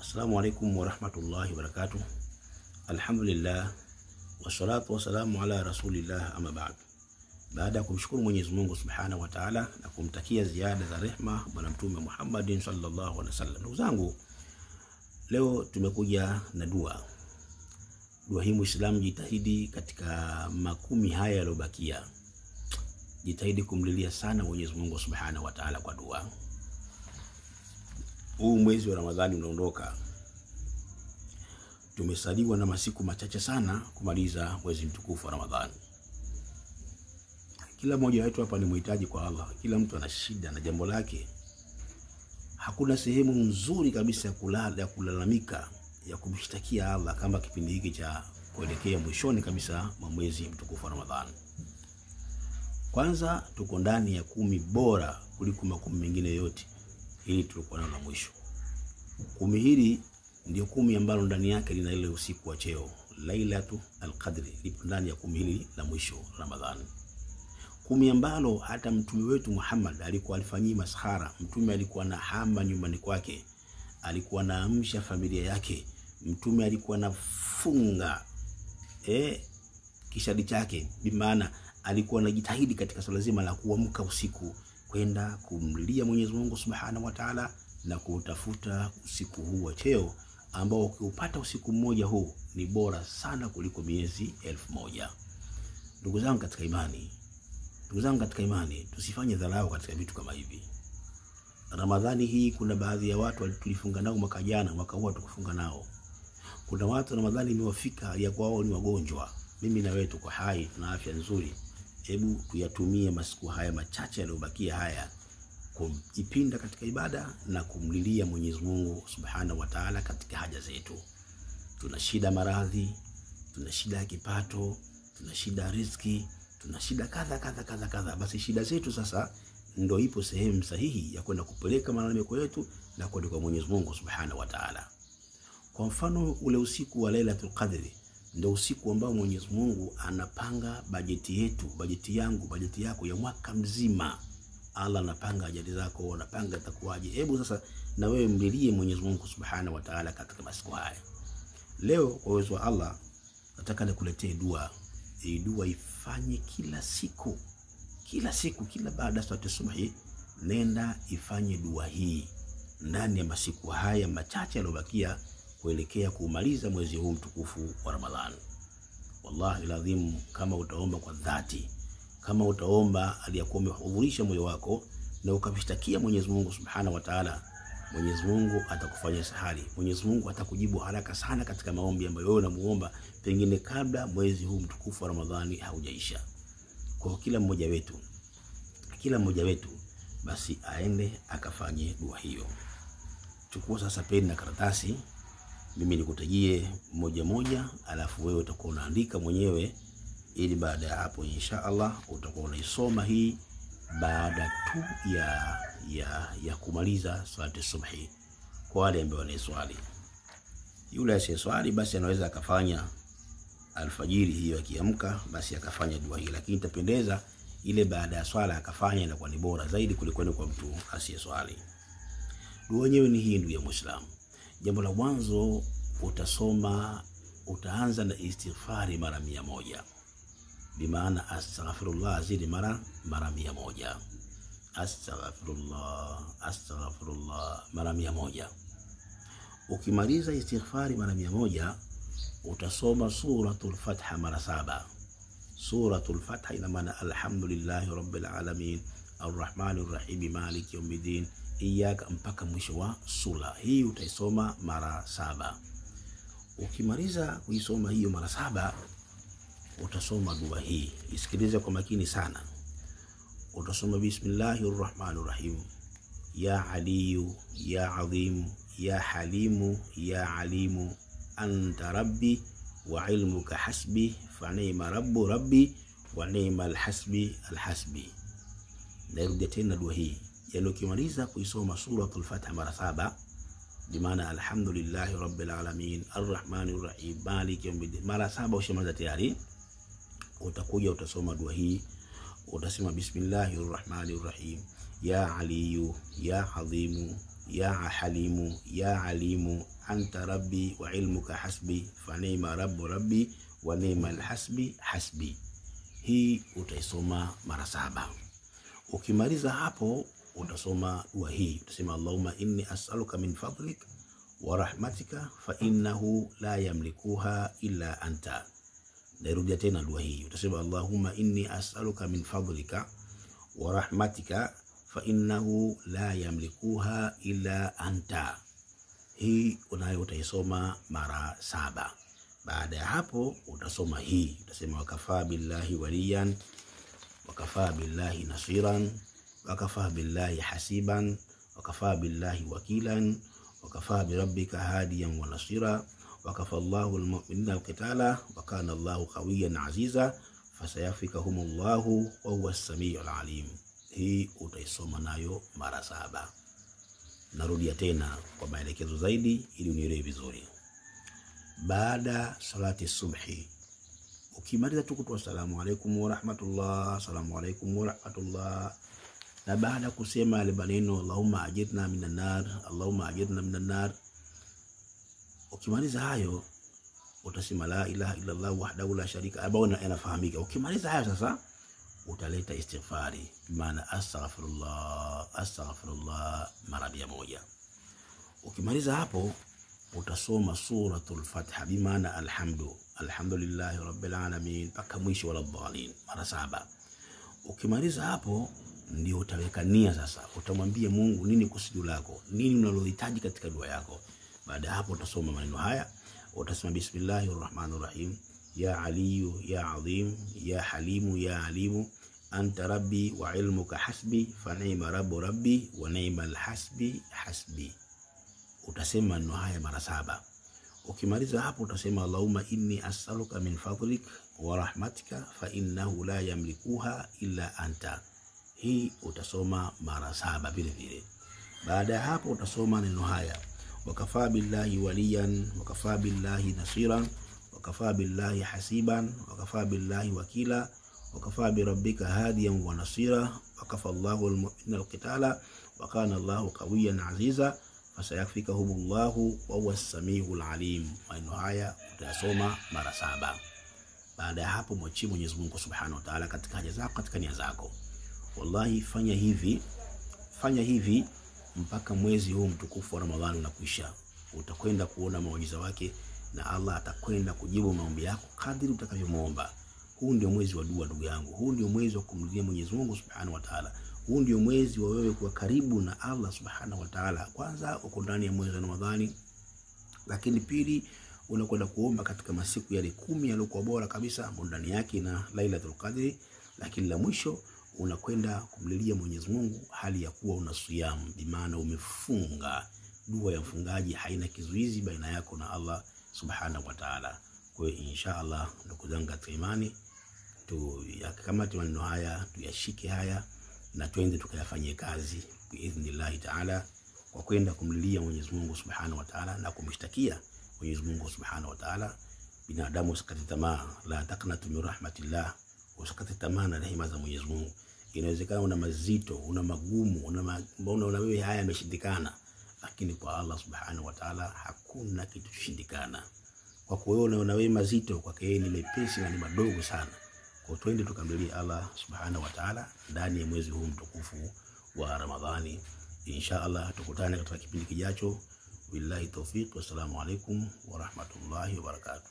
Assalamu alaikum wa rahmatullahi wa barakatuh. Alhamdulillah wassalatu wassalamu ala rasulillah amma ba'd. Baada ya kumshukuru Mwenyezi Mungu Subhanahu wa Ta'ala na kumtakia ziada za rehma bwana Mtume Muhammadin sallallahu alaihi wasallam. Ndugu zangu, leo tumekuja na dua. Dua hii Muislamu jitahidi katika makumi haya yaliyobakia. Jitahidi kumlilia sana Mwenyezi Mungu Subhanahu wa Ta'ala kwa dua. Huu mwezi wa Ramadhani unaondoka. Tumesaliwa na masiku machache sana kumaliza mwezi mtukufu wa Ramadhani. Kila mmoja wetu hapa ni mhitaji kwa Allah. Kila mtu ana shida na jambo lake. Hakuna sehemu nzuri kabisa ya kulalamika, ya kumshtakia Allah kama kipindi hiki cha kuelekea mwishoni kabisa mwa mwezi mtukufu wa Ramadhani. Kwanza tuko ndani ya 10 bora kuliko makumi mengine yote. Hili tulikuwa nalo la mwisho. 10 hili ndio 10 ambalo ndani yake lina ile usiku wa cheo, Lailatul Qadri, lipo ndani ya 10 hili la mwisho Ramadhani. 10 ambalo hata mtume wetu Muhammad alikuwa alifanyia maskhara. Mtume alikuwa na hama nyumbani kwake, alikuwa anaamsha familia yake, mtume alikuwa anafunga kishadi chake, bimaana alikuwa anajitahidi katika swala zima la kuamka usiku kwenda kumlilia Mwenyezi Mungu Subhanahu wa Ta'ala na kutafuta usiku huu wa cheo ambao ukiupata usiku mmoja huu ni bora sana kuliko miezi 1000. Ndugu zangu katika imani, tusifanye dharau katika vitu kama hivi. Ramadhani hii kuna baadhi ya watu tulifunga nao mwaka jana, mwaka huu tukufunga nao. Kuna watu Ramadhani imewafika ya kwao ni wagonjwa. Mimi na wewe tuko hai, tuna afya nzuri. Hebu tuyatumie masiku haya machache yaliyobakia haya kujipinda katika ibada na kumlilia Mwenyezi Mungu Subhanahu wa Ta'ala katika haja zetu. Tuna shida maradhi, tuna shida ya kipato, tuna shida riziki, tuna shida kadha. Basi shida zetu sasa ndio ipo sehemu sahihi ya kwenda kupeleka malalamiko yetu na kwenda kwa Mwenyezi Mungu Subhanahu wa Ta'ala. Kwa mfano ule usiku wa Lailatul Qadri ndio usiku ambao Mwenyezi Mungu anapanga bajeti yetu, bajeti yangu, bajeti yako ya mwaka mzima. Allah anapanga ajali zako, anapanga itakuwaje. Hebu sasa na wewe mlilie Mwenyezi Mungu Subhanahu wa Ta'ala katika masiku haya. Leo kwa uwezo wa Allah nataka nikuletee dua. Hii dua ifanye kila siku, kila baada ya swala subuhi, nenda ifanye dua hii ndani ya masiku haya machache yaliyobakia kuelekea kumaliza mwezi huu mtukufu wa Ramadhani. Wallahi lazim, kama utaomba kwa dhati, kama utaomba aliyakuwa umehudhurisha moyo wako na ukamshtakia Mwenyezi Mungu Subhanahu wa Ta'ala, Mwenyezi Mungu atakufanya sahali. Mwenyezi Mungu atakujibu haraka sana katika maombi ambayo wewe unamuomba, pengine kabla mwezi huu mtukufu wa Ramadhani haujaisha. Kwa kila mmoja wetu basi aende akafanye dua hiyo. Chukua sasa peni na karatasi, mimi nikutajie moja, alafu wewe utakuwa unaandika mwenyewe, ili baada ya hapo insha Allah utakuwa unaisoma hii baada tu ya kumaliza swala subhi. Kwa wale ambao wanaiswali, yule asiyeswali basi anaweza akafanya alfajiri hiyo, akiamka basi akafanya dua hii, lakini itapendeza ile baada ya swala akafanya, na kwa ni bora zaidi kuliko kwa mtu asiyeswali. Dua yenyewe ni hii, ndugu ya Muislamu. Jambo la mwanzo utaanza na istighfari mara 100. Bimaana astaghfirullah zidi mara 100. Astaghfirullah mara 100. Ukimaliza istighfari mara 100, utasoma suratul Fatiha mara 7. Suratul Fatiha ina maana alhamdulillahi rabbil alamin arrahmanir rahim maliki yawmiddin iyaka, mpaka mwisho wa sura hii utaisoma mara 7. Ukimaliza kuisoma hiyo mara 7, utasoma dua hii. Isikilize kwa makini sana. Utasoma bismillahir rahmanir rahim, ya aliyu ya azim ya halimu ya alimu anta rabbi wa ilmuka hasbi fa ni'ma rabbu rabbi wa ni'mal hasbi alhasbi. Narudia tena dua hii. Yani ukimaliza kuisoma suratul Fatiha mara 7, bimaana alhamdulillahi rabbil alamin arrahmanir rahim maliki yawmiddin mara 7, ushamaliza tayari, utakuja utasoma dua hii. Utasema bismillahir rahmanir rahim, ya aliyu ya azimu ya halimu ya alimu anta rabbi wa ilmuka hasbi fa ni'ma rabbi wa ni'mal hasbi hasbi. Hii utaisoma mara 7. Ukimaliza hapo utasoma dua hii, utasema Allahumma inni as'aluka min fadlik wa rahmatika fa innahu la yamlikuha illa anta. Narudia tena dua hii, utasema Allahumma inni as'aluka min fadlika wa rahmatika fa innahu la yamlikuha illa anta. Hii unayo utaisoma mara 7. Baada ya hapo utasoma hii, utasema wakafa billahi waliyan wakafa billahi nasiran wakafa billahi hasiban wakafa billahi wakilan wakafa birabbika hadiyan wa nasira wakafa Allahu almu'minina alqitala wa kana Allahu qawiyyan aziza fasayfikahumullahu wa huwa as-sami'ul alim. Hii utaisoma nayo mara 7. Narudia tena kwa maelekezo zaidi ili unielewe vizuri. Baada salati subhi, ukimaliza tu kutoa asalamu alaykum wa rahmatullah, asalamu alaykum wa rahmatullah, na baada kusema yale maneno Allahumma ajirna minan nar, Allahumma ajirna minan nar, ukimaliza hayo utasema la ilaha illa Allah wahdahu la sharika, ambao yanafahamika. Ukimaliza hayo sasa utaleta istighfari, maana astaghfirullah mara 100. Ukimaliza hapo utasoma suratul Fatiha bimaana alhamdulillahi rabbil alamin mpaka mwisho wala dhalin mara 7. Ukimaliza hapo ndio utaweka nia sasa. Utamwambia Mungu nini kusudio lako, nini unalohitaji katika dua yako. Baada hapo utasoma maneno haya, utasema bismillahir rahmanir rahim ya aliyu ya azim ya halimu ya alimu anta rabbi wa ilmuka hasbi fa ni'ma rabbi wa ni'mal hasbi hasbi. Utasema maneno haya mara 7. Ukimaliza hapo utasema Allahumma inni as'aluka min fadlik wa rahmatika fa innahu la yamlikuha illa anta. Hii utasoma mara 7 vile vile. Baada ya hapo utasoma neno haya wakafa billahi waliyan wakafa billahi nasiran wakafa billahi hasiban wakafa billahi wakila wakafa birabbika hadiyan wa nasira wakafa Allahu almu'minina alqitala wa kana Allahu qawiyyan aziza fasayfikahumullahu wa huwa as-sami'ul alim. Maneno haya utasoma mara 7. Baada ya hapo mwachie Mwenyezi Mungu Subhanahu wa Ta'ala katika haja zako, katika nia zako. Wallahi fanya hivi mpaka mwezi huu mtukufu wa Ramadhani unakwisha. Utakwenda kuona muujiza wake na Allah atakwenda kujibu maombi yako kadiri utakavyomuomba. Huu ndio mwezi wa dua ndugu yangu. Huu ndio mwezi wa kumlilia Mwenyezi Mungu Subhanahu wa Ta'ala. Huu ndio mwezi wa wewe kuwa karibu na Allah Subhanahu wa Ta'ala. Kwanza uko ndani ya mwezi wa Ramadhani, lakini pili unakwenda kuomba katika masiku yale 10 yaliyokuwa bora kabisa ndani yake na Lailatul Qadri, lakini la mwisho unakwenda kumlilia Mwenyezi Mungu hali ya kuwa unasiyam, bimaana umefunga. Dua ya mfungaji haina kizuizi baina yako na Allah Subhanahu wa Ta'ala. Kwa hiyo inshallah ndugu zangu katika imani tuyakamate maneno haya, tuyashike haya na twende tukayafanyie kazi biidhnillah Ta'ala, kwa kwenda kumlilia Mwenyezi Mungu Subhanahu wa Ta'ala na kumshtakia Mwenyezi Mungu Subhanahu wa Ta'ala. Binadamu usikate tamaa, la taqnatu min rahmatillah, usikate tamaa na rehema za Mwenyezi Mungu. Inawezekana una mazito, una magumu, una wewe haya yameshindikana, lakini kwa Allah Subhanahu wa Ta'ala hakuna kitu kushindikana. Kwa kuona una wewe mazito, kwake yeye ni mepesi na ni madogo sana. Kwa twende tukamlilie Allah Subhanahu wa Ta'ala ndani ya mwezi huu mtukufu wa Ramadhani. Inshallah tukutane katika kipindi kijacho. Billahi tawfiq, wassalamu alaikum wa rahmatullahi wa barakatuh.